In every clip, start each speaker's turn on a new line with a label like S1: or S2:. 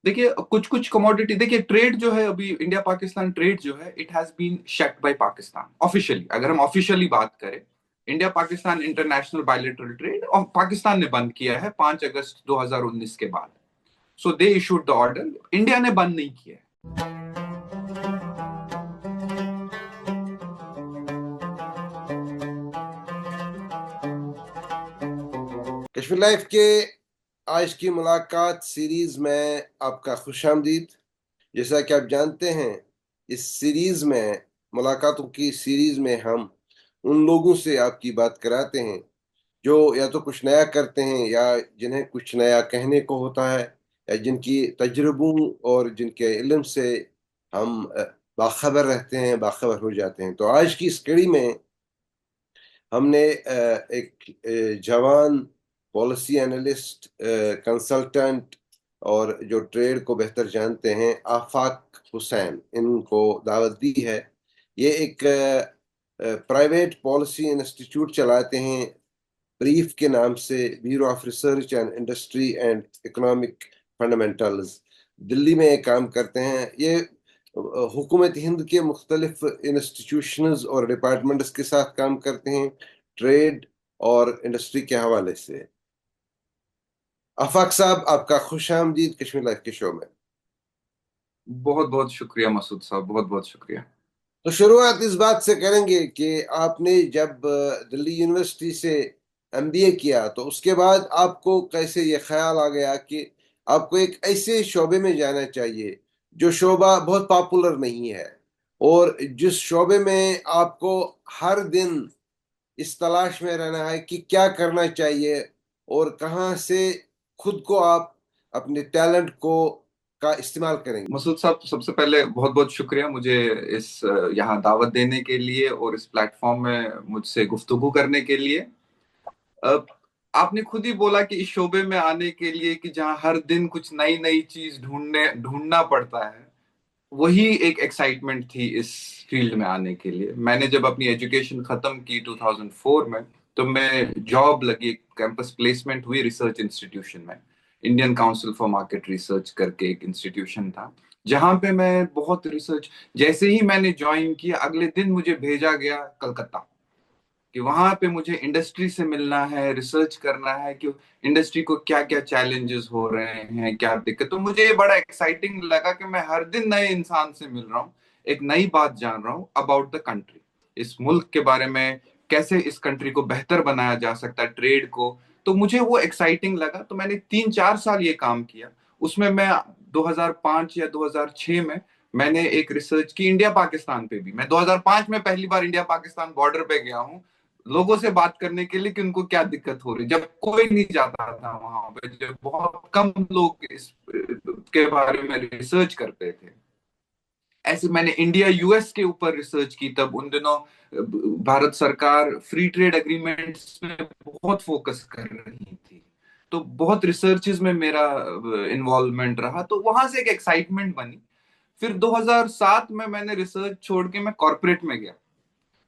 S1: देखिए कुछ कुछ कमोडिटी, देखिए ट्रेड जो है अभी इंडिया पाकिस्तान ट्रेड जो है it has been shut by Pakistan officially. अगर हम ऑफिशियली बात करें, India Pakistan international bilateral trade और पाकिस्तान ने बंद किया है 5 अगस्त 2019 के बाद। सो दे इशूड द ऑर्डर, इंडिया ने बंद नहीं किया है।
S2: कश्मीर लाइफ के आज की मुलाकात सीरीज में आपका खुशामदीद। जैसा कि आप जानते हैं, इस सीरीज में, मुलाकातों की सीरीज में, हम उन लोगों से आपकी बात कराते हैं जो या तो कुछ नया करते हैं या जिन्हें कुछ नया कहने को होता है, या जिनकी तजुर्बों और जिनके इल्म से हम बाखबर रहते हैं, बाखबर हो जाते हैं। तो आज की इस कड़ी में हमने एक जवान पॉलिसी एनालिस्ट, कंसल्टेंट और जो ट्रेड को बेहतर जानते हैं, आफाक हुसैन, इनको दावत दी है। ये एक प्राइवेट पॉलिसी इंस्टीट्यूट चलाते हैं, ब्रीफ के नाम से, bureau of research and industry and economic fundamentals. Delhi में ये काम करते हैं। ये हुकूमत हिंद के मुख्तलिफ इंस्टीट्यूशंस और डिपार्टमेंट्स के साथ काम करते हैं, ट्रेड और इंडस्ट्री के हवाले से। आफाक साहब, आपका खुश आमदीद कश्मीर लाइफ के शो में।
S1: बहुत बहुत शुक्रिया मसूद साहब, बहुत बहुत शुक्रिया।
S2: तो शुरुआत इस बात से करेंगे कि आपने जब दिल्ली यूनिवर्सिटी से एमबीए किया, तो उसके बाद आपको कैसे ये ख्याल आ गया कि आपको एक ऐसे शोबे में जाना चाहिए जो शोबा बहुत पॉपुलर नहीं है, और जिस शोबे में आपको हर दिन इस तलाश में रहना है कि क्या करना चाहिए और कहाँ से खुद को आप अपने टैलेंट को का इस्तेमाल करेंगे।
S1: मसूद साहब, तो सबसे पहले बहुत बहुत शुक्रिया मुझे इस यहाँ दावत देने के लिए और इस प्लेटफॉर्म में मुझसे गुफ्तगू करने के लिए। अ, आपने खुद ही बोला कि इस शोबे में आने के लिए कि जहाँ हर दिन कुछ नई नई चीज ढूंढना पड़ता है, वही एक एक्साइटमेंट थी इस फील्ड में आने के लिए। मैंने जब अपनी एजुकेशन खत्म की 2004 में, तो मैं जॉब लगी, कैंपस प्लेसमेंट हुई रिसर्च इंस्टीट्यूशन में। Indian council for market research करके एक इंस्टीट्यूशन था, जहां पे मैं बहुत रिसर्च, जैसे ही मैंने ज्वाइन किया अगले दिन मुझे भेजा गया कलकत्ता कि वहां पे मुझे इंडस्ट्री से मिलना है, रिसर्च करना है कि इंडस्ट्री को क्या क्या चैलेंजेस हो रहे हैं, क्या दिक्कत। तो मुझे ये बड़ा एक्साइटिंग लगा कि मैं हर दिन नए इंसान से मिल रहा हूँ, एक नई बात जान रहा हूँ अबाउट द कंट्री, इस मुल्क के बारे में, कैसे इस कंट्री को बेहतर बनाया जा सकता है, ट्रेड को। तो मुझे वो एक्साइटिंग लगा, तो मैंने 3-4 साल ये काम किया। उसमें मैं 2005 या 2006 में मैंने एक रिसर्च की इंडिया पाकिस्तान पे भी। मैं 2005 में पहली बार इंडिया पाकिस्तान बॉर्डर पे गया हूँ लोगों से बात करने के लिए कि उनको क्या दिक्कत हो रही, जब कोई नहीं जाता था वहां पे, जब बहुत कम लोग इस के बारे में रिसर्च करते थे। ऐसे मैंने इंडिया यूएस के ऊपर रिसर्च की। तब उन दिनों भारत सरकार फ्री ट्रेड एग्रीमेंट्स में बहुत फोकस कर रही थी, तो बहुत रिसर्चेज में मेरा इन्वॉल्वमेंट रहा, तो वहां से एक एक्साइटमेंट बनी। फिर 2007 में मैंने रिसर्च छोड़ के मैं कॉर्पोरेट में गया।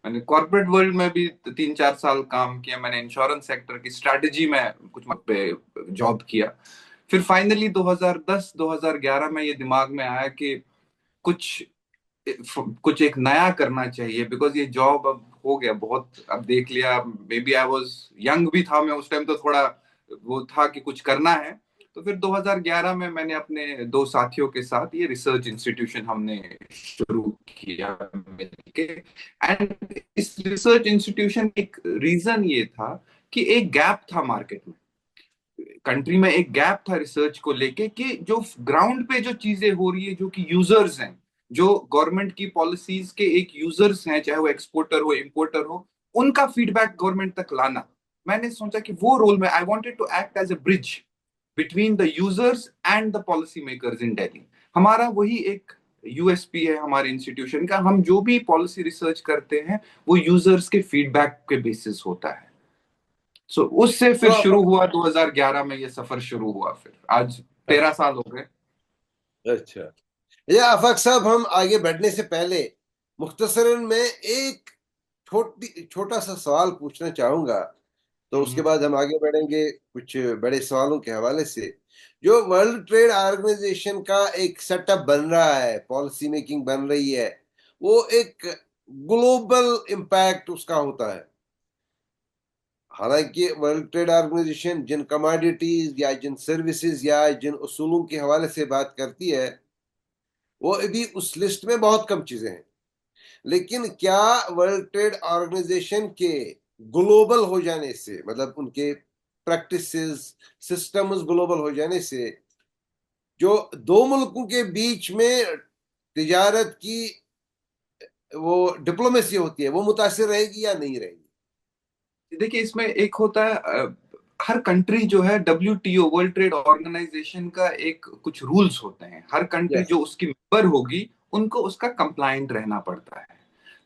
S1: मैंने कॉर्पोरेट वर्ल्ड में भी 3-4 साल काम किया। मैंने इंश्योरेंस सेक्टर की स्ट्रैटेजी में कुछ मत पे जॉब किया। फिर फाइनली 2010-2011 में ये दिमाग में आया कि कुछ कुछ एक नया करना चाहिए, बिकॉज ये जॉब अब हो गया बहुत, अब देख लिया। Maybe I was young भी था मैं उस टाइम, तो थोड़ा वो था कि कुछ करना है। तो फिर 2011 में मैंने अपने दो साथियों के साथ ये रिसर्च इंस्टीट्यूशन हमने शुरू किया मिलके। एंड इस रिसर्च इंस्टीट्यूशन एक रीजन ये था कि एक गैप था मार्केट में, कंट्री में एक गैप था रिसर्च को लेके, कि जो ग्राउंड पे जो चीजें हो रही है, जो कि यूजर्स हैं, जो गवर्नमेंट की पॉलिसीज के एक यूजर्स हैं, चाहे वो एक्सपोर्टर हो इंपोर्टर हो, उनका फीडबैक गवर्नमेंट तक लाना। मैंने सोचा कि वो रोल में I wanted to act as a bridge between the users and the policy makers in Delhi. हमारा वही एक यूएसपी है हमारे इंस्टीट्यूशन का, हम जो भी पॉलिसी रिसर्च करते हैं वो यूजर्स के फीडबैक के बेसिस होता है। उससे
S2: तो
S1: फिर शुरू हुआ, 2011 में ये सफर शुरू हुआ, फिर आज 13 साल हो गए।
S2: अच्छा, ये आफाक साहब, हम आगे बढ़ने से पहले मुख्तसरन में एक छोटा सा सवाल पूछना चाहूंगा, तो उसके
S1: हम्म।
S2: बाद हम आगे बढ़ेंगे कुछ बड़े सवालों के हवाले से। जो वर्ल्ड ट्रेड ऑर्गेनाइजेशन का एक सेटअप बन रहा है, पॉलिसी मेकिंग बन रही है, वो एक ग्लोबल इम्पैक्ट उसका होता है। हालांकि वर्ल्ड ट्रेड ऑर्गेनाइजेशन जिन कमोडिटीज या जिन सर्विसेज या जिन उसूलों के हवाले से बात करती है, वो अभी उस लिस्ट में बहुत कम चीजें हैं। लेकिन क्या वर्ल्ड ट्रेड ऑर्गेनाइजेशन के ग्लोबल हो जाने से, मतलब उनके प्रैक्टिसेस, सिस्टम्स ग्लोबल हो जाने से, जो दो मुल्कों के बीच में तिजारत की वो डिप्लोमेसी होती है, वो मुतासिर रहेगी या नहीं रहेगी?
S1: देखिए, इसमें एक होता है हर कंट्री जो है WTO वर्ल्ड ट्रेड ऑर्गेनाइजेशन का एक कुछ रूल्स होते हैं। हर कंट्री
S2: यस।
S1: जो उसकी मेंबर होगी उनको उसका कंप्लायंट रहना पड़ता है।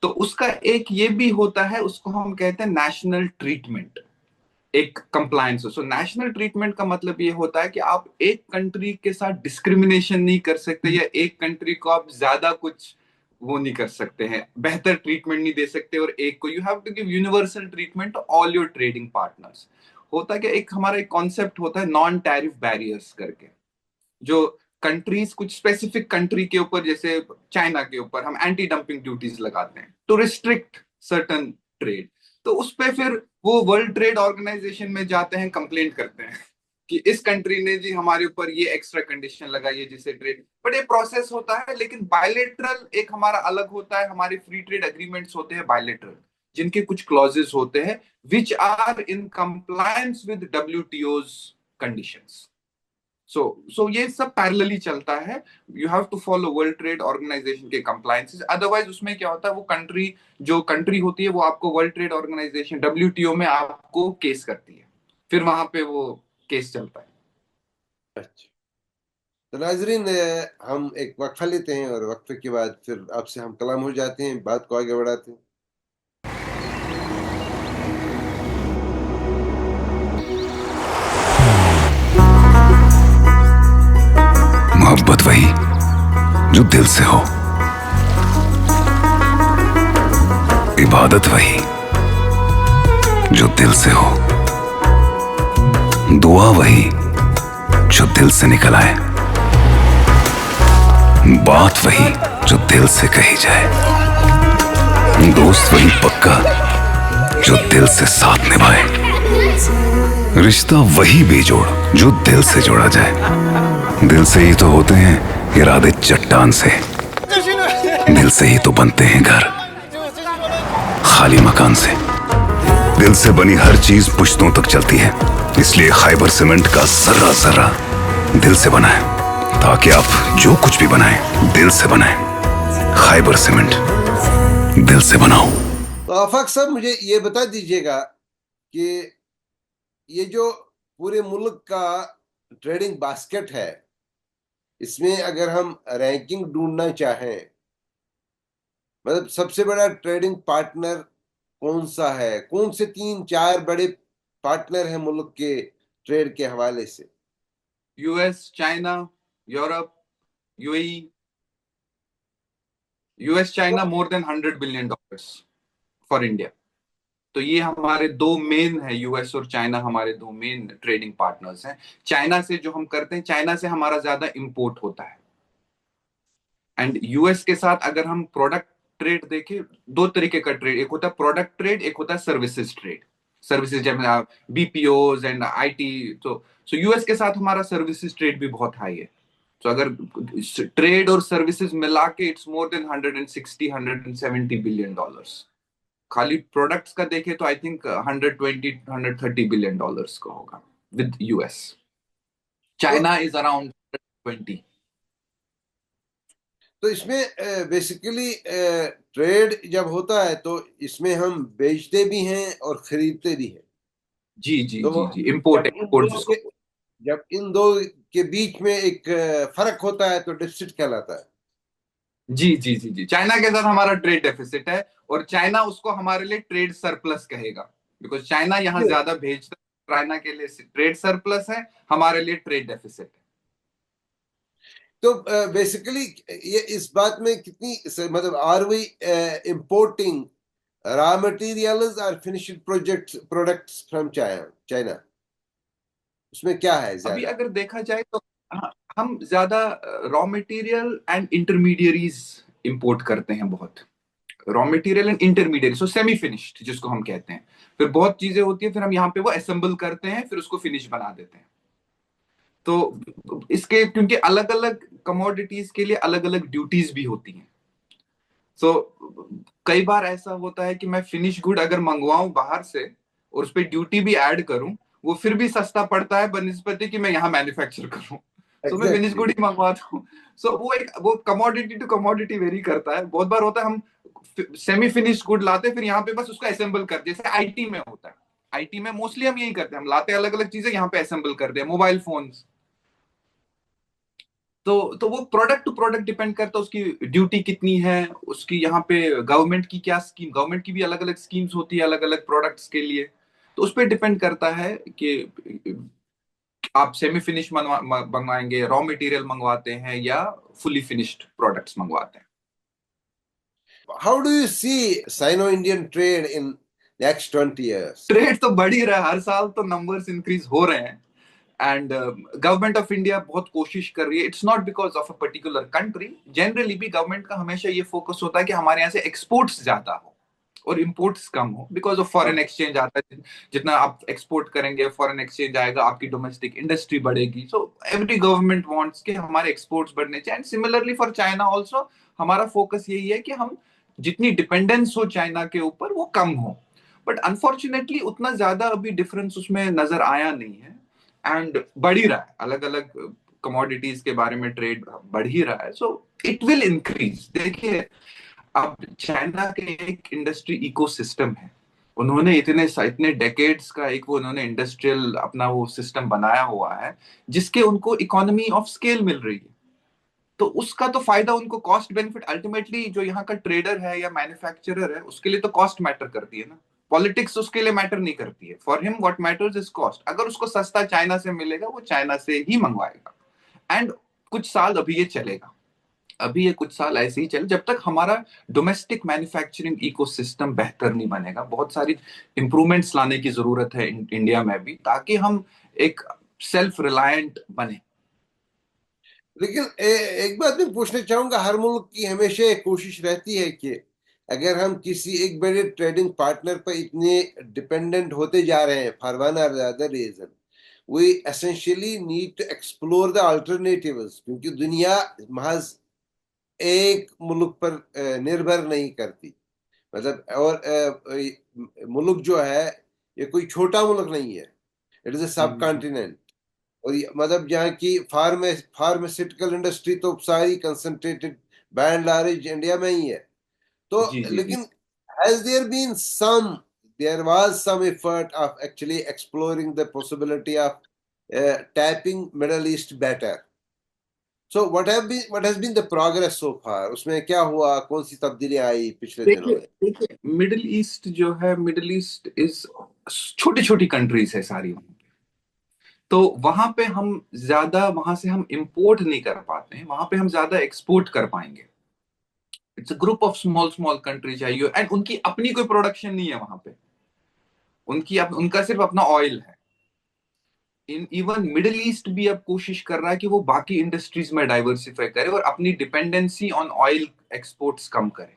S1: तो उसका एक ये भी होता है, उसको हम कहते हैं नेशनल ट्रीटमेंट, एक कंप्लायंस। सो नेशनल ट्रीटमेंट का मतलब ये होता है कि आप एक कंट्री के साथ डिस्क्रिमिनेशन नहीं कर सकते, या एक कंट्री को आप ज्यादा कुछ वो नहीं कर सकते हैं, बेहतर ट्रीटमेंट नहीं दे सकते, और एक को you have to give universal treatment to all your trading partners. होता क्या, एक हमारा एक कॉन्सेप्ट होता है नॉन टैरिफ बैरियर्स करके, जो कंट्रीज कुछ स्पेसिफिक कंट्री के ऊपर, जैसे चाइना के ऊपर हम एंटी डंपिंग ड्यूटीज लगाते हैं टू रिस्ट्रिक्ट सर्टन ट्रेड। तो उस पे फिर वो वर्ल्ड ट्रेड ऑर्गेनाइजेशन में जाते हैं, कंप्लेंट करते हैं कि इस कंट्री ने जी हमारे ऊपर ये एक्स्ट्रा कंडीशन लगाई है जिससे ट्रेड। बट ये प्रोसेस होता है, लेकिन बायलेटरल एक हमारा अलग होता है। हमारे फ्री ट्रेड एग्रीमेंट्स होते हैं बायलेटरल, जिनके कुछ क्लॉजेस होते हैं which are in compliance with WTO's conditions. So ये सब पैरेलली चलता है। You have to follow World Trade Organization के कंप्लायंसेस, अदरवाइज उसमें क्या होता है, वो कंट्री जो कंट्री होती है वो आपको वर्ल्ड ट्रेड ऑर्गेनाइजेशन WTO में आपको केस करती है, फिर वहां पे वो केस चलता है।
S2: अच्छा। तो नाजरीन, हम एक वक्फा लेते हैं और वक्फे के बाद फिर आपसे हम कलाम हो जाते हैं, बात को आगे बढ़ाते हैं।
S3: मोहब्बत वही जो दिल से हो, इबादत वही जो दिल से हो, दुआ वही जो दिल से निकल आए, बात वही जो दिल से कही जाए, दोस्त वही पक्का जो दिल से साथ निभाए, रिश्ता वही बेजोड़ जो दिल से जोड़ा जाए। दिल से ही तो होते हैं इरादे चट्टान से, दिल से ही तो बनते हैं घर खाली मकान से। दिल से बनी हर चीज पुश्तों तक चलती है, इसलिए खैबर सीमेंट का जर्रा जर्रा दिल से बना है, ताकि आप जो कुछ भी बनाएं दिल से बनाएं। खैबर सीमेंट, दिल से बनाओ।
S2: तो आफाक साहब, मुझे ये बता दीजिएगा कि ये जो पूरे मुल्क का ट्रेडिंग बास्केट है, इसमें अगर हम रैंकिंग ढूंढना चाहें, मतलब सबसे बड़ा ट्रेडिंग पार्टनर कौन सा है, कौन से तीन चार बड़े पार्टनर हैं मुल्क के ट्रेड के हवाले से?
S1: US, China, Europe, UAE। US China more than $100 billion for India. तो ये हमारे दो मेन है, US और चाइना हमारे दो मेन ट्रेडिंग पार्टनर्स हैं। चाइना से जो हम करते हैं, चाइना से हमारा ज्यादा इंपोर्ट होता है। एंड US के साथ अगर हम प्रोडक्ट ट्रेड देखें, दो तरीके का ट्रेड, एक होता है प्रोडक्ट ट्रेड, एक होता है सर्विसेज ट्रेड। सर्विसेज जैसे BPOs एंड IT। तो US के साथ हमारा सर्विसेज ट्रेड भी बहुत हाई है। तो अगर ट्रेड और सर्विसेज मिला के it's more than 160-170 billion dollars. खाली प्रोडक्ट्स का देखे तो आई थिंक 120-130 बिलियन डॉलर्स का होगा विद US।
S2: तो
S1: चाइना इज अराउंड 20।
S2: तो इसमें बेसिकली ट्रेड जब होता है तो इसमें हम बेचते भी हैं और खरीदते भी हैं।
S1: जी जी
S2: तो
S1: जी जी, इम्पोर्ट
S2: जब इन
S1: एक्सपोर्ट
S2: दो
S1: जिसको।
S2: के जब इन दो के बीच में एक फर्क होता है तो डिफिसिट कहलाता है।
S1: जी जी जी जी, चाइना के साथ हमारा ट्रेड डेफिसिट है, और चाइना उसको हमारे लिए ट्रेड सरप्लस कहेगा, बिकॉज चाइना यहाँ ज्यादा भेजता है। चाइना के लिए ट्रेड सरप्लस है, हमारे लिए ट्रेड डेफिसिट है।
S2: तो बेसिकली ये इस बात में कितनी मतलब are we importing raw materials और finished projects products from China? उसमें क्या है
S1: अभी
S2: ज्यादा?
S1: अगर देखा जाए तो हम ज्यादा raw material and intermediaries import करते हैं बहुत। Raw material and intermediate, so semi finished जिसको हम कहते हैं। फिर बहुत चीजें होती है, फिर हम यहाँ पे वो असेंबल करते हैं, फिर उसको फिनिश बना देते हैं। तो इसके क्योंकि अलग अलग कमोडिटीज के लिए अलग अलग ड्यूटीज भी होती हैं। सो कई बार ऐसा होता है कि मैं फिनिश गुड अगर मंगवाऊं बाहर से और उस पर ड्यूटी भी ऐड करूं, वो फिर भी सस्ता पड़ता है बनिस्बत कि मैं यहाँ मैन्युफैक्चर करूं। सो मैं फिनिश
S2: एग्जैक्टली।
S1: गुड ही मंगवाता हूँ। सो वो कमोडिटी टू कमोडिटी वेरी करता है। बहुत बार होता है हम सेमी फिनिश गुड लाते, फिर यहाँ पे बस उसको असेंबल कर, जैसे आईटी में होता है। आईटी में मोस्टली हम यही करते हैं, हम लाते हैं अलग अलग चीजें, यहाँ पे असेंबल करते हैं मोबाइल फोन्स। तो वो प्रोडक्ट टू प्रोडक्ट डिपेंड करता है, उसकी ड्यूटी कितनी है, उसकी यहाँ पे गवर्नमेंट की क्या स्कीम, गवर्नमेंट की भी अलग अलग स्कीम्स होती है अलग अलग प्रोडक्ट्स के लिए। तो उस पर डिपेंड करता है कि आप सेमी फिनिश मंगवाएंगे, रॉ मटेरियल मंगवाते हैं, या फुली फिनिश्ड प्रोडक्ट्स मंगवाते हैं।
S2: How do you see Sino-Indian trade in next 20 years?
S1: Trade तो बढ़ ही रहा है, हर साल तो नंबर्स इंक्रीज हो रहे हैं। एंड गवर्नमेंट ऑफ इंडिया बहुत कोशिश कर रही है। It's not because of a particular country, generally भी गवर्नमेंट का हमेशा ये फोकस होता है कि हमारे यहाँ से एक्सपोर्ट्स ज्यादा हो और इम्पोर्ट्स कम हो, because of foreign
S2: Okay.
S1: Exchange आता है। जितना आप एक्सपोर्ट करेंगे फॉरेन एक्सचेंज आएगा, आपकी डोमेस्टिक इंडस्ट्री बढ़ेगी। सो एवरी गवर्नमेंट वांट्स कि हमारे एक्सपोर्ट्स बढ़ने चाहिए। And similarly for China also, हमारा फोकस यही है कि हम जितनी डिपेंडेंस हो चाइना के ऊपर वो कम हो। बट अनफॉर्चुनेटली उतना ज्यादा अभी डिफरेंस उसमें नजर आया नहीं है। एंड बढ़ ही रहा है, अलग अलग कमोडिटीज के बारे में ट्रेड बढ़ ही रहा है। So it will increase. देखिए, अब चाइना के एक इंडस्ट्री इकोसिस्टम है। उन्होंने इतने इतने डेकेड्स का एक वो उन्होंने इंडस्ट्रियल अपना वो सिस्टम बनाया हुआ है, जिसके उनको इकोनॉमी ऑफ स्केल मिल रही है। तो उसका तो फायदा उनको, कॉस्ट बेनिफिट अल्टीमेटली जो यहाँ का ट्रेडर है या मैन्युफैक्चरर है उसके लिए तो कॉस्ट मैटर करती है ना। पॉलिटिक्स उसके लिए मैटर नहीं करती है। For him what matters is cost. अगर उसको सस्ता चाइना से मिलेगा वो चाइना से ही मंगवाएगा। एंड कुछ साल अभी ये चलेगा, अभी ये कुछ साल ऐसे ही चले जब तक हमारा डोमेस्टिक मैन्युफैक्चरिंग इकोसिस्टम बेहतर नहीं बनेगा। बहुत सारी इंप्रूवमेंट्स लाने की जरूरत है इंडिया में भी, ताकि हम एक सेल्फ रिलायंट बने।
S2: लेकिन एक बात मैं पूछना चाहूंगा, हर मुल्क की हमेशा एक कोशिश रहती है कि अगर हम किसी एक बड़े ट्रेडिंग पार्टनर पर इतने डिपेंडेंट होते जा रहे हैं फॉर वन और the other reason, we essentially need to explore the alternatives, क्योंकि दुनिया महज एक मुल्क पर निर्भर नहीं करती। मतलब और मुल्क जो है ये कोई छोटा मुल्क नहीं है, इट इज ए सब कॉन्टिनेंट। और मतलब यहाँ की फार्मास्यूटिकल इंडस्ट्री तो सारी कंसंट्रेटेड बैंड लार्ज इंडिया में ही है। तो
S1: जी जी जी।
S2: लेकिन has there been some there was some effort of actually exploring the possibility of tapping Middle East better? So what has been the progress so far? उसमें क्या हुआ, कौन सी तब्दीलियां आई पिछले दिनों
S1: देखिए
S2: में?
S1: देखिए, मिडिल ईस्ट जो है, मिडिल ईस्ट इज छोटी छोटी कंट्रीज है सारी। तो वहां पे हम ज्यादा, वहां से हम इंपोर्ट नहीं कर पाते हैं, वहां पे हम ज्यादा एक्सपोर्ट कर पाएंगे। It's a group of small small countries है यू, एंड उनकी अपनी कोई प्रोडक्शन नहीं है वहां पे। उनका सिर्फ अपना ऑयल है। इन इवन मिडिल ईस्ट भी अब कोशिश कर रहा है कि वो बाकी इंडस्ट्रीज में डाइवर्सिफाई करे और अपनी डिपेंडेंसी ऑन ऑयल एक्सपोर्ट्स कम करे,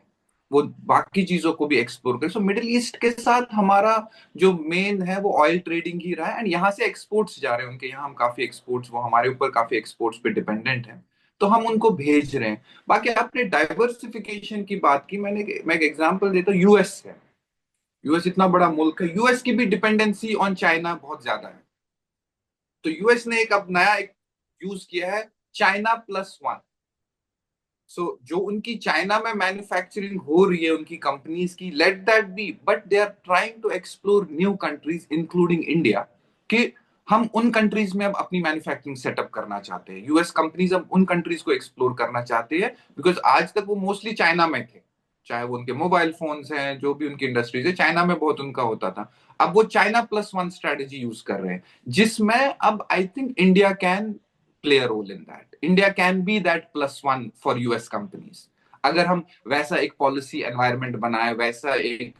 S1: वो बाकी चीजों को भी एक्सप्लोर करे। सो मिडिल ईस्ट के साथ हमारा जो मेन है वो ऑयल ट्रेडिंग ही रहा है। एंड यहाँ से एक्सपोर्ट्स जा रहे हैं उनके यहाँ, हम काफी एक्सपोर्ट्स, वो हमारे ऊपर काफी एक्सपोर्ट्स पे डिपेंडेंट है, तो हम उनको भेज रहे हैं। बाकी आपने डाइवर्सिफिकेशन की बात की, मैं एक एग्जांपल देता हूँ। यूएस है, यूएस इतना बड़ा मुल्क है, यूएस की भी डिपेंडेंसी ऑन चाइना बहुत ज्यादा है। तो यूएस ने एक अब नया एक यूज किया है, चाइना प्लस वन। सो जो उनकी चाइना में मैन्युफैक्चरिंग हो रही है उनकी कंपनीज की, let that be, but they are trying to explore new countries including India, कि हम उन कंट्रीज में अब अपनी मैन्युफैक्चरिंग सेटअप करना चाहते हैं। यूएस कंपनीज अब उन कंट्रीज को एक्सप्लोर करना चाहते हैं, बिकॉज आज तक वो मोस्टली चाइना में थे। चाहे वो उनके मोबाइल फोन्स हैं, जो भी उनकी इंडस्ट्रीज है, चाइना में बहुत उनका होता था। अब वो China plus one strategy use कर रहे हैं, जिसमें अब I think India can play a role in that. India can be that plus one for US companies. अगर हम वैसा एक पॉलिसी एनवायरनमेंट बनाए, वैसा एक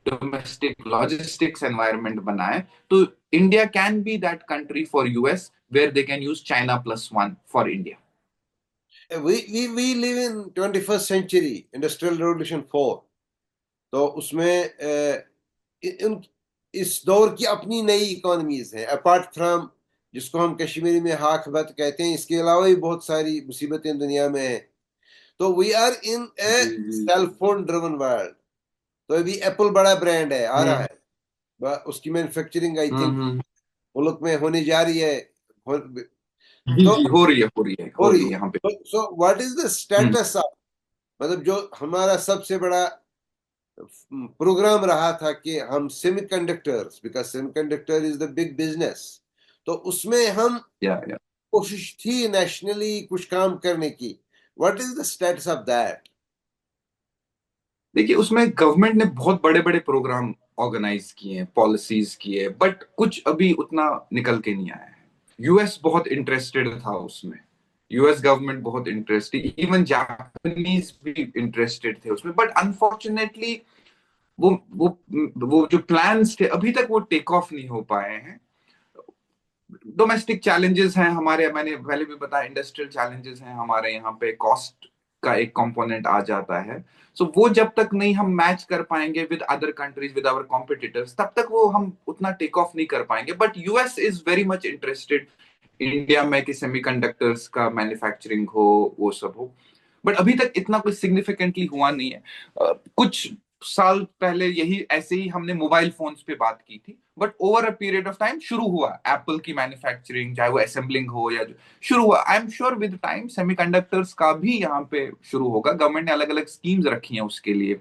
S1: डोमेस्टिक लॉजिस्टिक्स एनवायरनमेंट बनाए, तो India can be that country for US where they can use China plus one for India.
S2: We live in 21st century, Industrial Revolution 4. तो उसमें इस दौर की अपनी नई इकोनॉमीज हैं, अपार्ट फ्रॉम जिसको हम कश्मीरी में हाकबत कहते हैं, इसके अलावा भी बहुत सारी मुसीबतें दुनिया में हैं। तो we are in a
S1: G G
S2: cell phone driven world. तो अभी एप्पल बड़ा ब्रांड है, आ रहा
S1: हम्म
S2: है, उसकी मैन्युफैक्चरिंग आई थिंक
S1: हम्म।
S2: मुल्क में होने जा रही है।
S1: जी
S2: तो
S1: जी, हो रही है हो रही है
S2: हो
S1: हो
S2: रही
S1: रही है
S2: है।
S1: यहाँ पे।
S2: So what is the
S1: hmm
S2: status of, मतलब जो हमारा सबसे बड़ा प्रोग्राम रहा था कि हम semiconductors, because semiconductor is the big business, तो उसमें हम
S1: या
S2: कोशिश थी नेशनली कुछ काम करने की। What is the status of that?
S1: देखिए, उसमें गवर्नमेंट ने बहुत बड़े बड़े प्रोग्राम ऑर्गेनाइज किए हैं, पॉलिसीज किए, बट कुछ अभी उतना निकल के नहीं आया है। यूएस बहुत इंटरेस्टेड था उसमें, यूएस गवर्नमेंट बहुत इंटरेस्टेड, इवन जापानीज भी इंटरेस्टेड थे उसमें, बट अनफॉर्चुनेटली वो वो वो जो प्लान्स थे अभी तक वो टेक ऑफ नहीं हो पाए हैं। डोमेस्टिक चैलेंजेस हैं हमारे, मैंने पहले भी बताया, इंडस्ट्रियल चैलेंजेस हैं हमारे यहाँ पे, कॉस्ट का एक कंपोनेंट आ जाता है। सो वो जब तक नहीं हम मैच कर पाएंगे with other countries, with our competitors, तब तक वो हम उतना टेक ऑफ नहीं कर पाएंगे। But US is very much interested India में कि सेमीकंडक्टर्स का मैन्युफैक्चरिंग हो, वो सब हो, बट अभी तक इतना कुछ सिग्निफिकेंटली हुआ नहीं है। कुछ साल पहले यही ऐसे ही हमने मोबाइल फोन्स पे बात की थी, but over a period of time शुरू हुआ एप्पल की मैन्युफैक्चरिंग, चाहे वो असेंबलिंग हो या जो शुरू हुआ। I am sure with time semiconductors का भी यहाँ पे शुरू होगा। गवर्नमेंट ने अलग अलग स्कीम्स रखी हैं उसके लिए,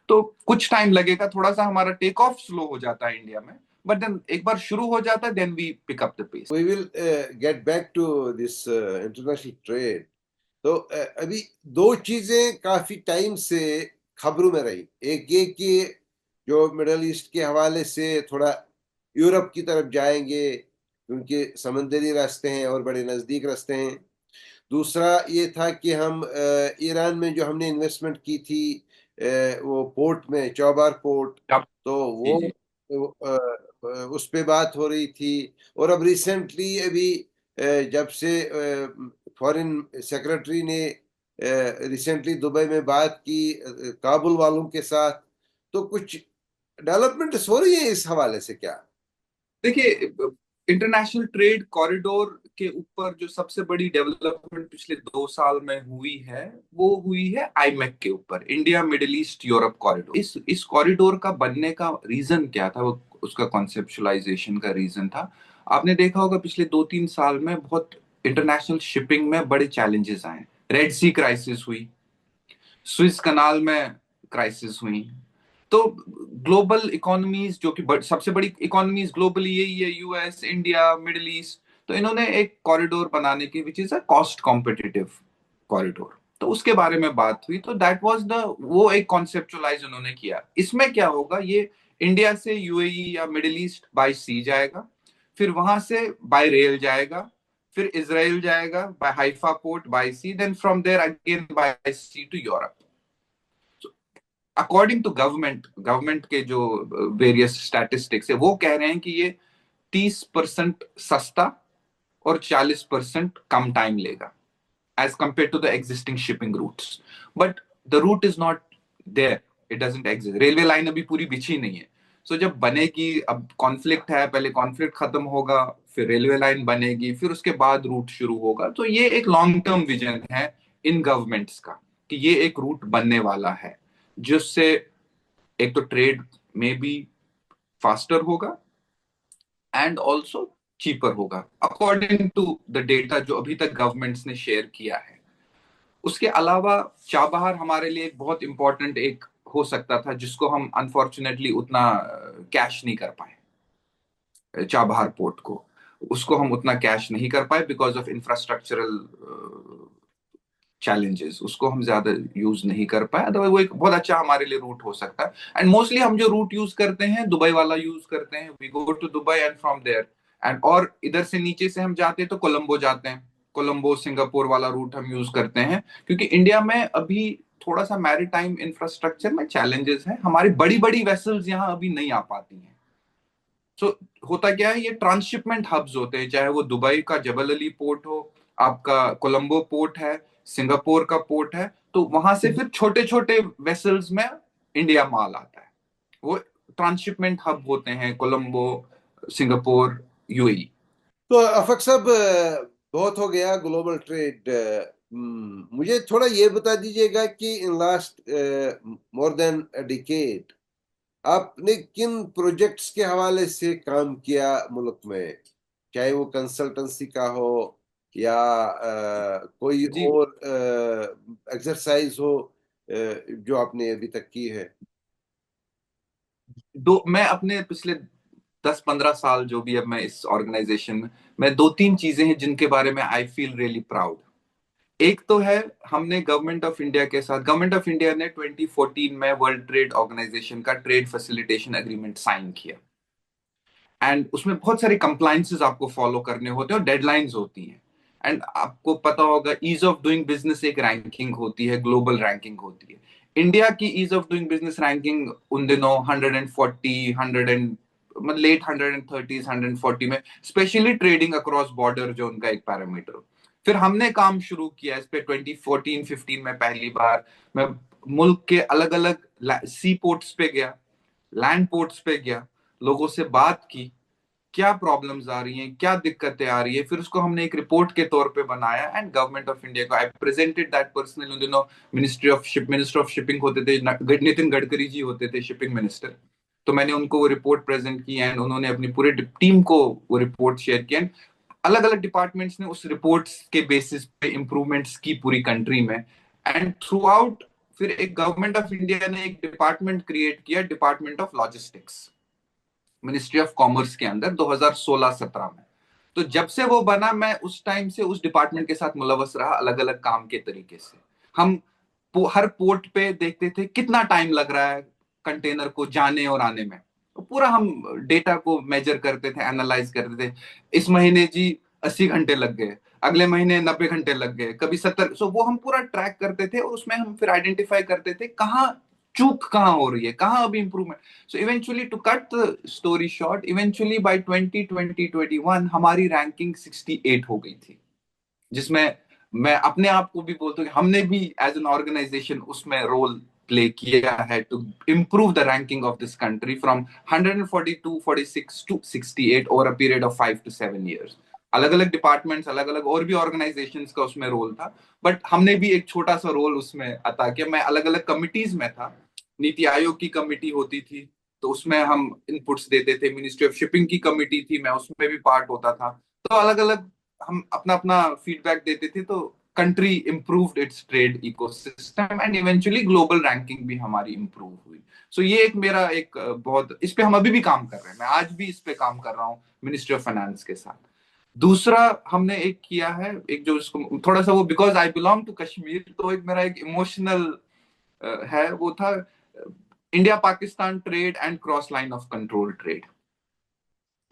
S1: तो कुछ टाइम लगेगा, थोड़ा सा हमारा टेक ऑफ स्लो हो जाता है इंडिया में, बट देन एक बार शुरू हो जाता है, then we pick up the pace.
S2: We will get back to this international trade. तो अभी दो चीजें काफी टाइम से खबरों में रही। एक ये कि जो मिडल ईस्ट के हवाले से थोड़ा यूरोप की तरफ जाएंगे, क्योंकि समंदरी रास्ते हैं और बड़े नजदीक रास्ते हैं। दूसरा ये था कि हम ईरान में जो हमने इन्वेस्टमेंट की थी, वो पोर्ट में, चौबार पोर्ट, तो
S1: जी
S2: वो
S1: जी
S2: उस पे बात हो रही थी। और अब रिसेंटली अभी जब से फॉरेन सेक्रेटरी ने रिसेंटली दुबई में बात की काबुल वालों के साथ, तो कुछ डेवलपमेंट्स हो रही है इस हवाले से क्या?
S1: देखिए, इंटरनेशनल ट्रेड कॉरिडोर के ऊपर जो सबसे बड़ी डेवलपमेंट पिछले 2 साल में हुई है, वो हुई है आईमेक के ऊपर, India middle east Europe corridor. इस कॉरिडोर का बनने का रीजन क्या था, वो उसका कॉन्सेप्चुलाइजेशन का रीजन था। आपने देखा होगा पिछले 2-3 साल में बहुत इंटरनेशनल शिपिंग में बड़े चैलेंजेस आए। रेड सी क्राइसिस हुई, स्विस कनाल में क्राइसिस हुई, तो ग्लोबल इकोनॉमीज जो कि सबसे बड़ी इकोनॉमीज ग्लोबली यही है, यूएस, इंडिया, मिडिल ईस्ट, तो इन्होंने एक कॉरिडोर बनाने की, which is a cost competitive corridor, तो उसके बारे में बात हुई। तो दैट वाज द, वो एक कॉन्सेप्चुलाइज उन्होंने किया। इसमें क्या होगा, ये इंडिया से यूएई या मिडिल ईस्ट बाय सी जाएगा, फिर वहां से बाय रेल जाएगा, फिर इसराइल जाएगा by Haifa port by sea, then from there again by sea to Europe. According to government के जो वेरियस स्टैटिस्टिक्स है, वो कह रहे हैं कि ये 30% सस्ता और 40% कम टाइम लेगा as compare to the existing shipping routes. But the route is not there, it doesn't exist, railway line अभी पूरी बिछी नहीं है। सो जब बनेगी, अब कॉन्फ्लिक्ट है, पहले कॉन्फ्लिक्ट खत्म होगा, फिर रेलवे लाइन बनेगी, फिर उसके बाद रूट शुरू होगा। तो ये एक लॉन्ग टर्म विजन है इन गवर्नमेंट्स का कि ये एक रूट बनने वाला है, जिससे एक तो ट्रेड में भी फास्टर होगा एंड ऑल्सो चीपर होगा, अकॉर्डिंग टू द डेटा जो अभी तक गवर्नमेंट्स ने शेयर किया है। उसके अलावा चाबहार हमारे लिए एक बहुत इंपॉर्टेंट एक हो सकता था, जिसको हम अनफॉर्चुनेटली उतना कैश नहीं कर पाए, चाबहार पोर्ट को, उसको हम उतना कैश नहीं कर पाए बिकॉज ऑफ इंफ्रास्ट्रक्चरल चैलेंजेस, उसको हम ज्यादा यूज नहीं कर पाए। अदरवाइज वो एक बहुत अच्छा हमारे लिए रूट हो सकता है। एंड मोस्टली हम जो रूट यूज करते हैं, दुबई वाला यूज करते हैं, we go to Dubai and from there, and और इधर से नीचे से हम जाते हैं तो कोलंबो जाते हैं, कोलंबो सिंगापुर वाला रूट हम यूज करते हैं, क्योंकि इंडिया में अभी थोड़ा सा मैरीटाइम इंफ्रास्ट्रक्चर में चैलेंजेस हैं, हमारी बड़ी बड़ी वेसल्स यहाँ अभी नहीं आ पाती हैं। सो होता क्या है, ये ट्रांसशिपमेंट हब्स होते हैं, चाहे वो दुबई का जबल अली पोर्ट हो, आपका कोलंबो पोर्ट है, सिंगापुर का पोर्ट है, तो वहां से फिर छोटे छोटे वेसल्स में इंडिया माल आता है। वो ट्रांसशिपमेंट हब होते हैं कोलंबो, सिंगापुर, यूएई।
S2: तो अफक साहब, बहुत हो गया ग्लोबल ट्रेड। मुझे थोड़ा ये बता दीजिएगा कि in last more than a decade आपने किन प्रोजेक्ट्स के हवाले से काम किया मुल्क में, चाहे वो कंसल्टेंसी का हो या कोई
S1: जी,
S2: और एक्सरसाइज हो जो आपने अभी तक की है।
S1: मैं अपने पिछले 10-15 साल जो भी अब मैं इस ऑर्गेनाइजेशन में, मैं दो तीन चीजें हैं जिनके बारे में आई फील रियली प्राउड। एक तो है, हमने गवर्नमेंट ऑफ इंडिया के साथ, गवर्नमेंट ऑफ इंडिया ने 2014 में वर्ल्ड ट्रेड ऑर्गेनाइजेशन का ट्रेड फैसिलिटेशन एग्रीमेंट साइन किया। एंड उसमें बहुत सारे कंप्लायंसेस आपको फॉलो करने होते हैं और डेडलाइंस होती हैं। एंड आपको पता होगा, ईज ऑफ डूइंग बिजनेस एक रैंकिंग होती है, ग्लोबल रैंकिंग होती है। इंडिया की ease of doing business ranking उन दिनों 140, 100 मतलब लेट 130, 140 में, स्पेशली ट्रेडिंग अक्रॉस बॉर्डर जो उनका एक पैरामीटर हो। फिर हमने काम शुरू किया इस पे 2014-15 में। पहली बार मैं मुल्क के अलग अलग सी पोर्ट्स पे गया, लैंड पोर्ट्स पे गया, लोगों से बात की, क्या प्रॉब्लम्स आ रही हैं, क्या दिक्कतें आ रही है, फिर उसको हमने एक रिपोर्ट के तौर पे बनाया एंड गवर्नमेंट ऑफ इंडिया को आई प्रेजेंटेड दैट पर्सनली। उन दिनों मिनिस्टर ऑफ शिपिंग होते थे, नितिन गडकरी जी होते थे शिपिंग मिनिस्टर। तो मैंने उनको वो रिपोर्ट प्रेजेंट की एंड उन्होंने अपनी पूरी टीम को वो रिपोर्ट शेयर किया। अलग अलग डिपार्टमेंट्स ने उस रिपोर्ट्स के बेसिस पे इंप्रूवमेंट्स की पूरी कंट्री में। एंड थ्रू आउट फिर एक गवर्नमेंट ऑफ इंडिया ने एक डिपार्टमेंट क्रिएट किया, department of logistics, ministry of commerce के अंदर 2016-17 में। तो जब से वो बना, मैं उस टाइम से उस डिपार्टमेंट के साथ मुलवस रहा, अलग अलग काम के तरीके से। हम हर पोर्ट पे देखते थे कितना टाइम लग रहा है कंटेनर को जाने और आने में, तो पूरा हम डेटा को मेजर करते थे, एनालाइज करते थे। इस महीने जी 80 घंटे लग गए, अगले महीने 90 घंटे लग गए, कभी 70। सो वो हम पूरा ट्रैक करते थे और उसमें हम फिर आइडेंटिफाई करते थे कहाँ चूक कहाँ हो रही है, कहाँ अभी improvement. So eventually, to cut the story short, eventually by 2020-21 हमारी रैंकिंग 68 हो गई थी, जिसमें मैं अपने आप को भी बोलता हूँ कि हमने भी एज एन ऑर्गेनाइजेशन उसमें रोल प्ले किया है to improve the ranking of this country from 142, 46 to 68 over a period of 5 to 7 years। अलग अलग डिपार्टमेंट्स, अलग अलग और भी ऑर्गेनाइजेशंस का उसमें रोल था, बट हमने भी एक छोटा सा रोल उसमें अता किया। मैं अलग अलग कमिटीज में था, नीति आयोग की कमिटी होती थी तो उसमें हम इनपुट्स देते थे, मिनिस्ट्री ऑफ शिपिंग की कमिटी थी, मैं उसमें भी पार्ट होता था। तो अलग अलग हम अपना अपना फीडबैक देते थे, तो country improved it's trade ecosystem and eventually global ranking भी हमारी इम्प्रूव हुई। सो ये एक मेरा एक बहुत, इस पे हम अभी भी काम कर रहे हैं, मैं आज भी इस पे काम कर रहा हूँ मिनिस्ट्री ऑफ फाइनेंस के साथ। दूसरा हमने एक किया है, एक जो इसको थोड़ा सा वो, because I belong to Kashmir, तो एक मेरा एक इमोशनल है, वो था India Pakistan trade and cross line of control trade.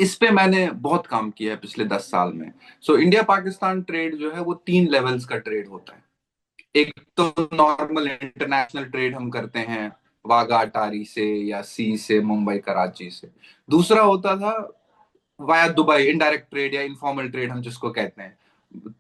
S1: इस पे मैंने बहुत काम किया है पिछले 10 साल में। सो इंडिया पाकिस्तान ट्रेड जो है वो 3 लेवल्स का ट्रेड होता है। एक तो नॉर्मल इंटरनेशनल ट्रेड हम करते हैं, वाघा अटारी से या सी से, मुंबई कराची से। दूसरा होता था वाया दुबई, इनडायरेक्ट ट्रेड या इनफॉर्मल ट्रेड हम जिसको कहते हैं,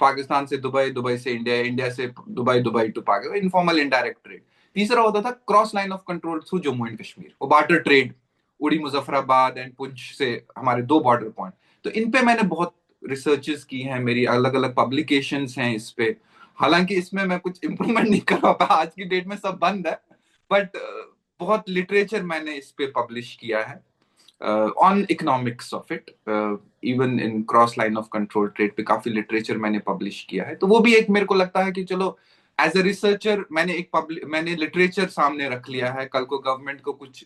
S1: पाकिस्तान से दुबई, दुबई से इंडिया, इंडिया से Dubai, Dubai to Pakistan, informal indirect trade. तीसरा होता था cross line of control through Jammu and Kashmir, वो बार्टर ट्रेड, उड़ी मुजफ्फराबाद एंड पुंछ से हमारे 2 बॉर्डर पॉइंट। तो इन पे मैंने बहुत रिसर्चेस की हैं, मेरी अलग अलग पब्लिकेशंस हैं इस पे। हालांकि इसमें मैं कुछ इंप्रूवमेंट नहीं कर पाता, आज की डेट में सब बंद है, बट बहुत लिटरेचर मैंने इस पे पब्लिश किया है on economics of it. Even in cross line of control trade पे काफी लिटरेचर मैंने पब्लिश किया है। तो वो भी एक मेरे को लगता है कि चलो एज ए रिसर्चर मैंने लिटरेचर सामने रख लिया है, कल को गवर्नमेंट को कुछ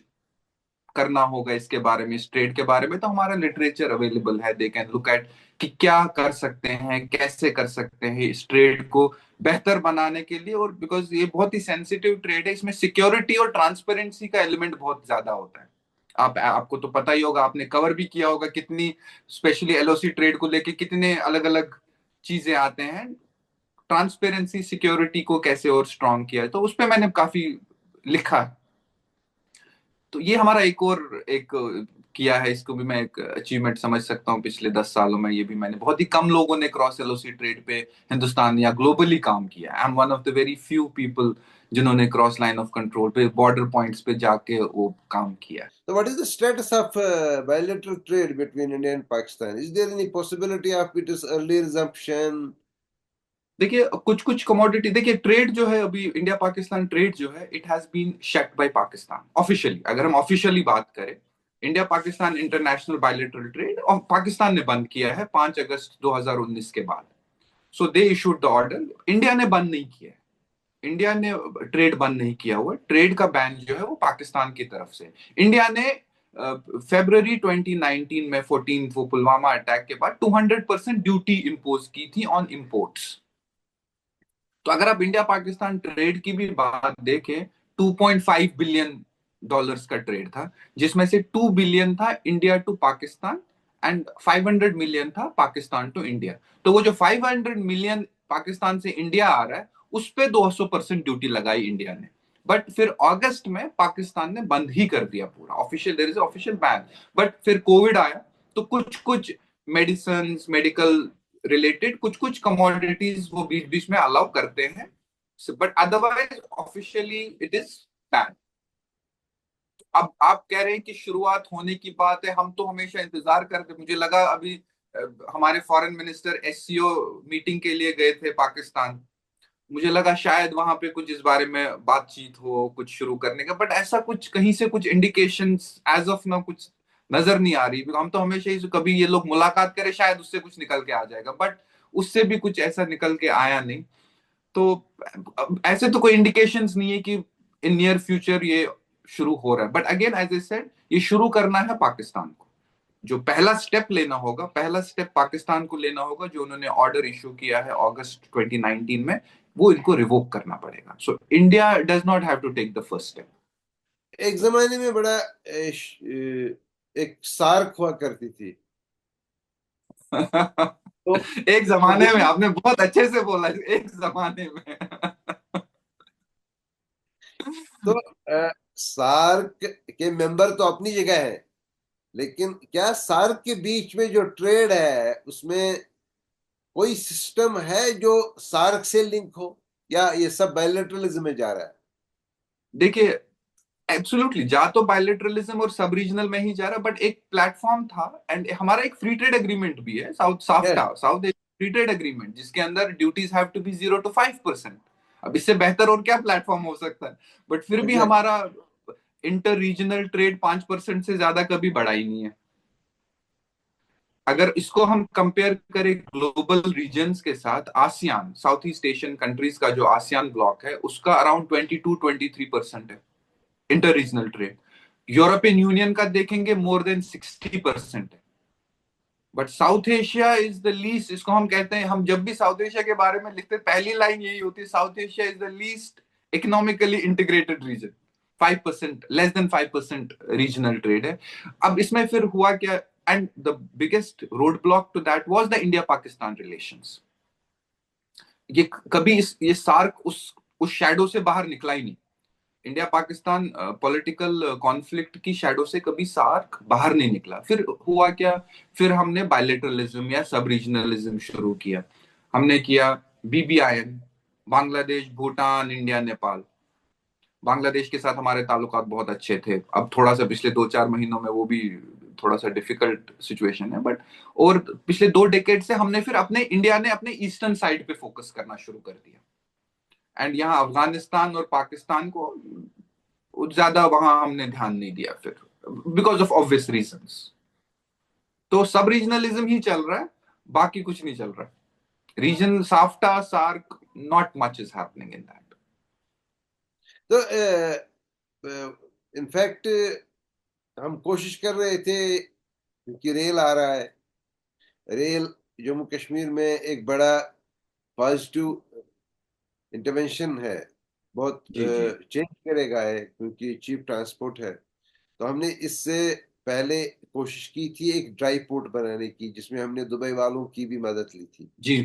S1: करना होगा इसके बारे में, इस ट्रेड के बारे में, तो हमारा लिटरेचर अवेलेबल है, दे कैन लुक एट कि क्या कर सकते हैं, कैसे कर सकते हैं इस ट्रेड को बेहतर बनाने के लिए। और बिकॉज ये बहुत ही सेंसिटिव ट्रेड है, इसमें सिक्योरिटी और ट्रांसपेरेंसी का एलिमेंट बहुत ज्यादा होता है। आपको तो पता ही होगा, आपने कवर भी किया होगा कितनी, स्पेशली एलओसी ट्रेड को लेके कितने अलग अलग चीजें आते हैं। ट्रांसपेरेंसी सिक्योरिटी को कैसे और स्ट्रांग किया है, तो उस पर मैंने काफी लिखा है। तो ये हमारा एक किया है, इसको भी मैं एक अचीवमेंट समझ सकता हूँ पिछले 10 सालों में। ये भी मैंने, बहुत ही कम लोगों ने क्रॉस एलओसी ट्रेड पे हिंदुस्तान या ग्लोबली काम किया। I am one of the very few people जिन्होंने क्रॉस लाइन ऑफ कंट्रोल पे, बॉर्डर पॉइंट्स पे जाके वो काम किया।
S2: So what is the status of bilateral trade between India and Pakistan? Is there any possibility of its early resumption?
S1: देखिए कुछ कुछ कमोडिटी, देखिए ट्रेड जो है अभी इंडिया पाकिस्तान ट्रेड जो है, it has been shut by Pakistan officially. अगर हम ऑफिशियली बात करें, India Pakistan international bilateral trade और पाकिस्तान ने बंद किया है 5 अगस्त 2019 के बाद। सो दे इशूड द ऑर्डर। इंडिया ने बंद नहीं किया है, इंडिया ने ट्रेड बंद नहीं किया हुआ। ट्रेड का बैन जो है वो पाकिस्तान की तरफ से। इंडिया ने फरवरी 2019 में 14 वो पुलवामा अटैक के बाद 200% ड्यूटी इंपोज की थी ऑन इंपोर्ट्स। तो अगर आप इंडिया पाकिस्तान ट्रेड की भी बात देखें, 2.5 बिलियन डॉलर्स का ट्रेड था, जिसमें से 2 बिलियन था India to Pakistan and 500 million था पाकिस्तान टू इंडिया। तो वो जो 500 मिलियन पाकिस्तान से इंडिया आ रहा है, उस पे 200% ड्यूटी लगाई इंडिया ने। बट फिर अगस्त में पाकिस्तान ने बंद ही कर दिया पूरा, official, there is official ban. But फिर कोविड आया तो कुछ कुछ मेडिसिन, मेडिकल रिलेटेड कुछ कुछ कमोडिटीज वो बीच बीच में अलाउ करते हैं, but otherwise officially it is ban. अब आप कह रहे हैं कि शुरुआत होने की बात है, हम तो हमेशा इंतजार करते। मुझे लगा अभी हमारे फॉरेन मिनिस्टर एससीओ मीटिंग के लिए गए थे पाकिस्तान, मुझे लगा शायद वहां पे कुछ इस बारे में बातचीत हो कुछ शुरू करने का, बट ऐसा कुछ कहीं से कुछ इंडिकेशंस एज ऑफ नाउ कुछ नजर नहीं आ रही। हम तो हमेशा ही कभी ये लोग मुलाकात करें शायद उससे कुछ निकल के आ जाएगा, बट उससे भी कुछ ऐसा निकल के आया नहीं। तो ऐसे तो कोई इंडिकेशंस नहीं है कि इन नियर फ्यूचर ये शुरू हो रहा है। But again as I said, ये शुरू करना है पाकिस्तान को। जो पहला स्टेप लेना होगा, पहला स्टेप पाकिस्तान को लेना होगा, जो उन्होंने ऑर्डर इशू किया है अगस्त 2019 में, वो इनको रिवोक करना पड़ेगा। So India does not have to take the first step.
S2: एक जमाने में बड़ा एक सार्क हुआ करती थी। तो
S1: एक जमाने में, आपने बहुत अच्छे से बोला, एक जमाने में।
S2: तो सार्क के मेंबर तो अपनी जगह है, लेकिन क्या सार्क के बीच में जो ट्रेड है उसमें कोई सिस्टम है जो सार्क से लिंक हो, या ये सब बायलैटरलिज्म में जा रहा है?
S1: देखिए एब्सोल्युटली जा तो बायलैटरलिज्म और सब रीजनल में ही जा रहा है, बट एक प्लेटफॉर्म था एंड हमारा एक फ्री ट्रेड एग्रीमेंट भी है, साउथ फ्री ट्रेड एग्रीमेंट, जिसके अंदर duties have to be 0 to 5%। अब इससे बेहतर और क्या प्लेटफॉर्म हो सकता है? बट फिर भी
S2: Exactly.
S1: हमारा इंटर रीजनल ट्रेड 5% से ज्यादा कभी बढ़ा ही नहीं है। अगर इसको हम कंपेयर करें ग्लोबल रीजन्स के साथ, ASEAN, south east Asian countries का जो आसियान ब्लॉक है, उसका अराउंड 22-23% है inter regional trade. European union का देखेंगे मोर देन 60% है। But south Asia is the least, इसको हम कहते हैं, हम जब भी साउथ एशिया के बारे में लिखते हैं पहली लाइन यही होती है, South Asia is the least economically integrated region. 5%, less than 5% regional trade है। अब इसमें फिर हुआ क्या, and the biggest road block to that was the India Pakistan relations. ये कभी ये सार्क उस शैडो से बाहर निकला ही नहीं। इंडिया पाकिस्तान पॉलिटिकल कॉन्फ्लिक्ट की शैडो से कभी सार्क बाहर नहीं निकला। फिर हुआ क्या, फिर हमने बायलैटरलिज्म या सब रीजनलिज्म शुरू किया। हमने किया BBIN, बांग्लादेश, भूटान, इंडिया, नेपाल। बांग्लादेश के साथ हमारे ताल्लुकात बहुत अच्छे थे, अब थोड़ा सा पिछले 2-4 महीनों में वो भी थोड़ा सा डिफिकल्ट सिचुएशन है, बट और पिछले 2 डेकेड से हमने फिर इंडिया ने अपने ईस्टर्न साइड पे फोकस करना शुरू कर दिया। एंड यहाँ अफगानिस्तान और पाकिस्तान को ज्यादा वहां हमने ध्यान नहीं दिया फिर, बिकॉज ऑफ ऑब्वियस रीजंस। तो सब रीजनलिज्म ही चल रहा है, बाकी कुछ नहीं चल रहा है। Reason SAFTA, SAARC, not much is happening in that.
S2: तो इनफैक्ट हम कोशिश कर रहे थे, क्योंकि रेल आ रहा है, रेल जम्मू कश्मीर में एक बड़ा पॉजिटिव इंटरवेंशन है, बहुत चेंज करेगा है, क्योंकि चीप ट्रांसपोर्ट है। तो हमने इससे पहले कोशिश की थी एक ड्राई पोर्ट बनाने की, जिसमें हमने दुबई वालों की भी मदद ली थी।
S1: जी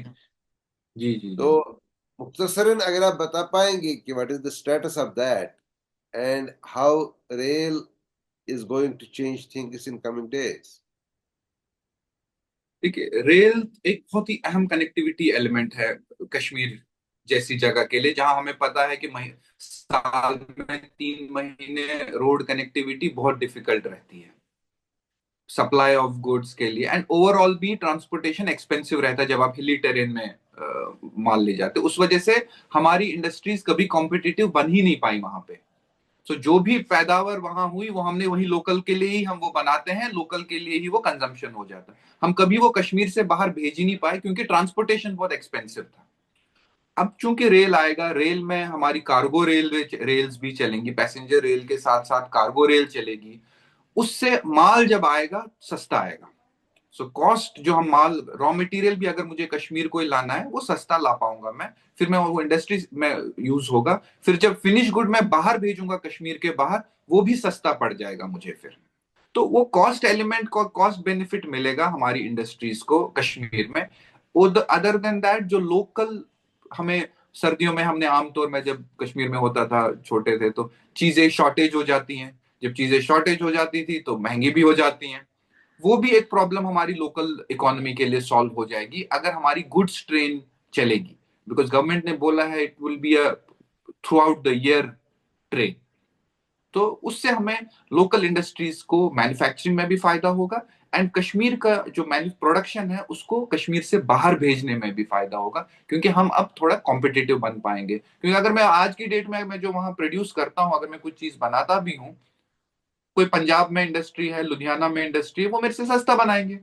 S1: जी जी
S2: तो मुख्तसरन अगर आप बता पाएंगे कि what is the status of that and how rail is going to change things in coming days.
S1: देखिए, रेल एक बहुत ही अहम कनेक्टिविटी एलिमेंट है कश्मीर जैसी जगह के लिए, जहां हमें पता है कि साल में 3 महीने रोड कनेक्टिविटी बहुत डिफिकल्ट रहती है सप्लाई ऑफ गुड्स के लिए, एंड ओवरऑल भी ट्रांसपोर्टेशन एक्सपेंसिव रहता है जब आप हिली टेरेन में माल ले जाते, उस वजह से हमारी इंडस्ट्रीज कभी कॉम्पिटिटिव बन ही नहीं पाई वहां पे। सो जो भी पैदावार वहां हुई वो हमने वही लोकल के लिए ही हम वो बनाते हैं, लोकल के लिए ही वो कंजम्पशन हो जाता है। हम कभी वो कश्मीर से बाहर भेज ही नहीं पाए क्योंकि ट्रांसपोर्टेशन बहुत एक्सपेंसिव था। अब चूंकि रेल आएगा, रेल में हमारी कार्गो रेल्स भी चलेंगी, पैसेंजर रेल के साथ साथ कार्गो रेल चलेगी। उससे माल जब आएगा सस्ता आएगा। सो कॉस्ट जो हम माल रॉ मटेरियल भी अगर मुझे कश्मीर को ही लाना है वो सस्ता ला पाऊंगा मैं, फिर मैं वो इंडस्ट्री में यूज होगा। फिर जब फिनिश गुड मैं बाहर भेजूंगा कश्मीर के बाहर, वो भी सस्ता पड़ जाएगा मुझे फिर। तो वो कॉस्ट एलिमेंट को कॉस्ट बेनिफिट मिलेगा हमारी इंडस्ट्रीज को कश्मीर में। अदर देन दैट जो लोकल हमें सर्दियों में, हमने आमतौर में जब कश्मीर में होता था छोटे थे तो चीजें शॉर्टेज हो जाती हैं, जब चीजें शॉर्टेज हो जाती थी तो महंगी भी हो जाती हैं। वो भी एक प्रॉब्लम हमारी लोकल इकोनॉमी के लिए सॉल्व हो जाएगी अगर हमारी गुड्स ट्रेन चलेगी, बिकॉज गवर्नमेंट ने बोला है it will be a through out the year train. तो उससे हमें लोकल इंडस्ट्रीज को मैन्युफैक्चरिंग में भी फायदा होगा, एंड कश्मीर का जो मैन्यु प्रोडक्शन है उसको कश्मीर से बाहर भेजने में भी फायदा होगा, क्योंकि हम अब थोड़ा कॉम्पिटिटिव बन पाएंगे। क्योंकि अगर मैं आज की डेट में मैं जो वहां प्रोड्यूस करता हूँ, अगर मैं कुछ चीज बनाता भी हूँ, कोई पंजाब में इंडस्ट्री है, लुधियाना में इंडस्ट्री है, वो मेरे से सस्ता बनाएंगे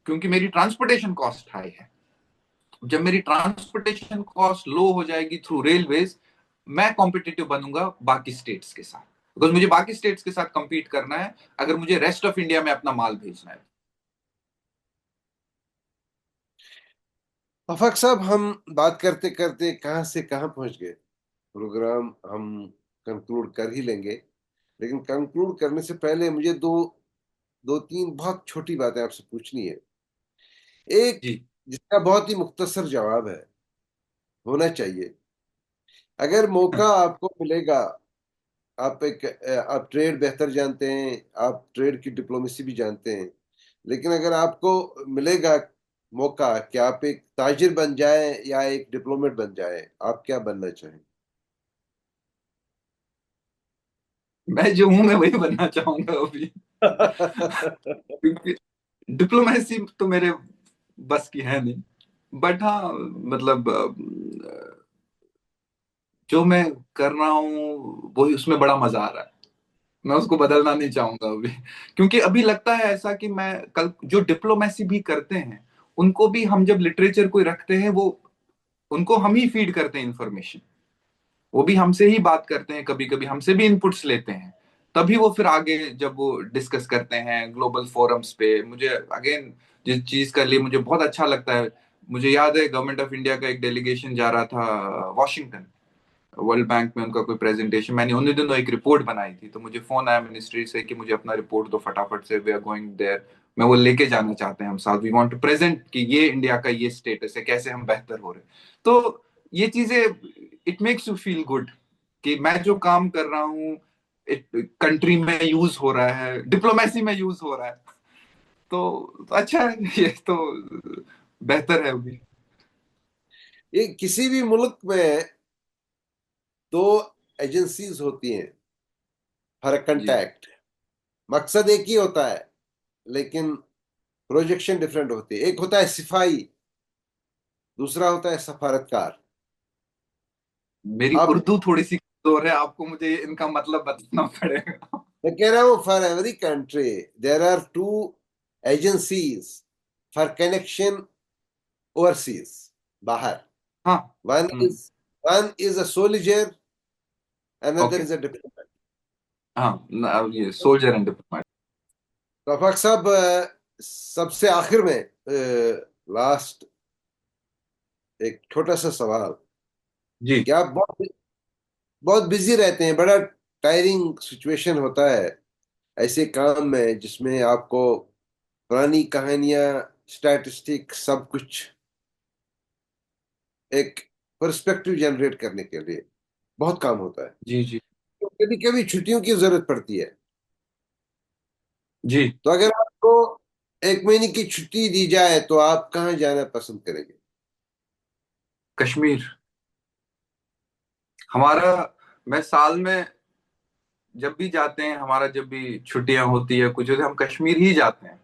S1: क्योंकि मेरी ट्रांसपोर्टेशन कॉस्ट हाई है। जब मेरी ट्रांसपोर्टेशन कॉस्ट लो हो जाएगी थ्रू रेलवेज, मैं कॉम्पिटिटिव बनूंगा बाकी स्टेट्स के साथ, बिकॉज मुझे बाकी स्टेट्स के साथ compete करना है अगर मुझे रेस्ट ऑफ इंडिया में अपना माल भेजना है।
S2: अफाक साहब, हम बात करते करते कहाँ से कहाँ पहुंच गए। प्रोग्राम हम कंक्लूड कर ही लेंगे, लेकिन कंक्लूड करने से पहले मुझे दो दो तीन बहुत छोटी बातें आपसे पूछनी है। एक
S1: जी।
S2: जिसका बहुत ही मुख्तसर जवाब है, होना चाहिए। अगर मौका आपको मिलेगा, आप ट्रेड बेहतर जानते हैं, आप ट्रेड की डिप्लोमेसी भी जानते हैं, लेकिन अगर आपको मिलेगा मौका कि आप एक ताजिर बन जाए या एक डिप्लोमेट बन जाए, आप क्या बनना चाहें?
S1: मैं जो हूं मैं वही बनना चाहूंगा अभी। क्योंकि डिप्लोमेसी तो मेरे बस की है नहीं, बट हाँ, मतलब जो मैं कर रहा हूँ वही, उसमें बड़ा मजा आ रहा है। मैं उसको बदलना नहीं चाहूंगा अभी, क्योंकि अभी लगता है ऐसा कि मैं कल जो डिप्लोमेसी भी करते हैं उनको भी हम जब लिटरेचर कोई रखते हैं, वो उनको हम ही फीड करते हैं इंफॉर्मेशन। वो भी हमसे ही बात करते हैं, कभी कभी हमसे भी इनपुट्स लेते हैं, तभी वो फिर आगे जब वो डिस्कस करते हैं ग्लोबल फोरम्स पे। मुझे अगेन जिस चीज का लिए मुझे बहुत अच्छा लगता है, मुझे याद है गवर्नमेंट ऑफ इंडिया का एक डेलीगेशन जा रहा था वॉशिंगटन, वर्ल्ड बैंक में उनका कोई प्रेजेंटेशन, मैंने उन्हीं दिनों एक रिपोर्ट बनाई थी, तो मुझे फोन आया मिनिस्ट्री से कि मुझे अपना रिपोर्ट दो फटाफट से, वी आर गोइंग देयर। मैं वो लेके जाना चाहते हैं हम साथ, वी वांट टू प्रेजेंट कि ये इंडिया का ये स्टेटस है, कैसे हम बेहतर हो रहे हैं। तो ये चीजें, it makes you feel good कि मैं जो काम कर रहा हूँ कंट्री में यूज हो रहा है, डिप्लोमेसी में यूज हो रहा है। तो अच्छा है ये तो, बेहतर है अभी।
S2: ये किसी भी मुल्क में दो एजेंसीज होती हैं हर
S1: जी।
S2: कंटैक्ट। मकसद एक ही होता है, लेकिन प्रोजेक्शन डिफरेंट होती है। एक होता है सिपाही, दूसरा होता है सफारतकार।
S1: मेरी
S2: अब
S1: उर्दू थोड़ी सी कमजोर है, आपको मुझे इनका मतलब बताना पड़ेगा।
S2: मैं कह रहा हूँ, for every country there are two agencies for connection overseas, बाहर।
S1: हाँ।
S2: One
S1: hmm.
S2: Is one is a soldier, another
S1: okay.
S2: Is a diplomat.
S1: हाँ, ये सोल्जर एंड डिप्लोमेट।
S2: तो अफाक साहब, सबसे आखिर में लास्ट एक छोटा सा सवाल
S1: जी।
S2: कि आप बहुत बहुत बिजी रहते हैं, बड़ा टायरिंग सिचुएशन होता है ऐसे काम में जिसमें आपको पुरानी कहानियां, स्टैटिस्टिक, सब कुछ एक पर्सपेक्टिव जनरेट करने के लिए बहुत काम होता है।
S1: जी जी
S2: तो कभी कभी छुट्टियों की जरूरत पड़ती है।
S1: जी।
S2: तो अगर आपको 1 महीने की छुट्टी दी जाए तो आप कहाँ जाना पसंद करेंगे?
S1: कश्मीर। हमारा, मैं साल में जब भी जाते हैं, हमारा जब भी छुट्टियां होती है कुछ होती है, हम कश्मीर ही जाते हैं।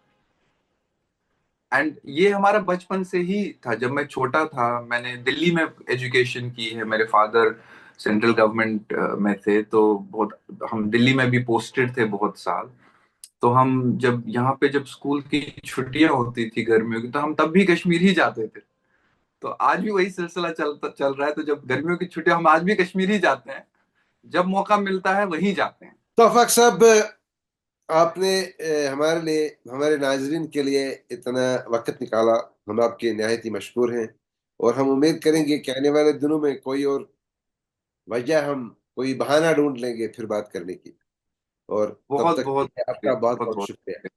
S1: एंड ये हमारा बचपन से ही था। जब मैं छोटा था, मैंने दिल्ली में एजुकेशन की है। मेरे फादर सेंट्रल गवर्नमेंट में थे, तो बहुत, हम दिल्ली में भी पोस्टेड थे बहुत साल। तो हम जब यहाँ पे जब स्कूल की छुट्टियां होती थी गर्मियों की, तो हम तब भी कश्मीर ही जाते थे। तो आज भी वही सिलसिला चल रहा है। तो जब गर्मियों की छुट्टियां, हम आज भी कश्मीर ही जाते हैं। जब मौका मिलता है वहीं जाते हैं।
S2: तौफक साहब, आपने हमारे लिए, हमारे नाजरीन के लिए इतना वक्त निकाला। हम आपके निहायत ही मशहूर हैं, और हम उम्मीद करेंगे कि आने वाले दिनों में कोई और वजह, हम कोई बहाना ढूंढ लेंगे फिर बात करने की। और तब
S1: बहुत
S2: तक के
S1: बहुत
S2: लिए
S1: शुक्रिया,
S2: आपका बहुत
S1: बहुत
S2: बहुत
S1: बहुत
S2: शुक्रिया।